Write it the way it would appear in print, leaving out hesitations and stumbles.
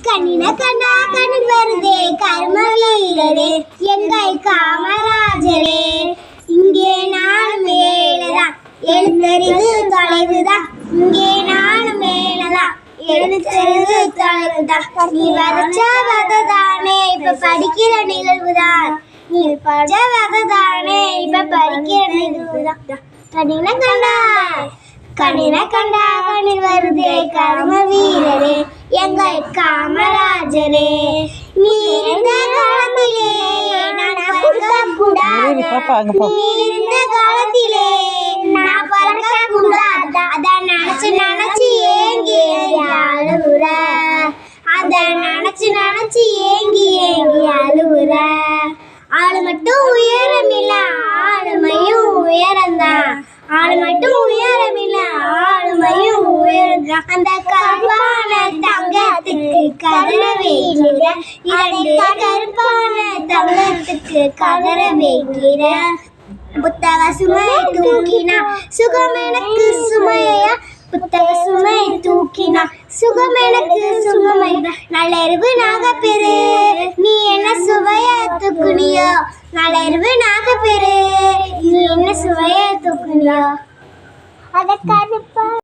கண்ணின கண்ணா கண்ணில் வருதே கர்ம வீரரே எங்கள் காமராஜரே. இங்கே நானும் மேலதான் எழுத்தறிவு தொலைவுதான், இங்கே நானும் மேலதான் எழுத்தறிவு தொலைவுதான். நீ வரைச்ச வததானே இப்ப படிக்கிற நிகழ்வுதான், நீ படிச்ச வததானே இப்ப படிக்கிற நிகழ்வுதான். கண்ணின கண்ணா கண்ணின கண்டா கண்ணில் வருதே கர்ம வீரரே எங்கள் காமராஜரே. நீ இருந்த காலத்திலே நான் பறக்க கூடாது, நீ இருந்த காலத்திலே நான் பறக்க கூடாது. அத நினைச்சு நினைச்சு ஏங்கி ஏங்கி அழுகுற, அத நினைச்சு நினைச்சு ஏங்கி ஏங்கி அழுகுற. ஆளு மட்டும் உயரமில்ல ஆளுமையும் உயரந்தான், ஆளு மட்டும் உயரமில்ல ஆளுமையும் உயரந்தான். அந்த கருப்பான தங்கத்துக்கு கதற வைக்கிற, இரண்டு கருப்பான தங்கத்துக்கு கதற வைக்கிற. புத்தக சுமை தூக்கினா சுகம் எனக்கு சுமையா, புத்தக சுமை தூக்கினா சுகம் எனக்கு சுகமையா. நல்லறிவு நாகப்பெரு நீ என்ன சுவைய தூக்குனியோ, நல்லறிவு நாகப்பெரு நீ என்ன சுவைய தூக்குனியோ. அத கருப்பா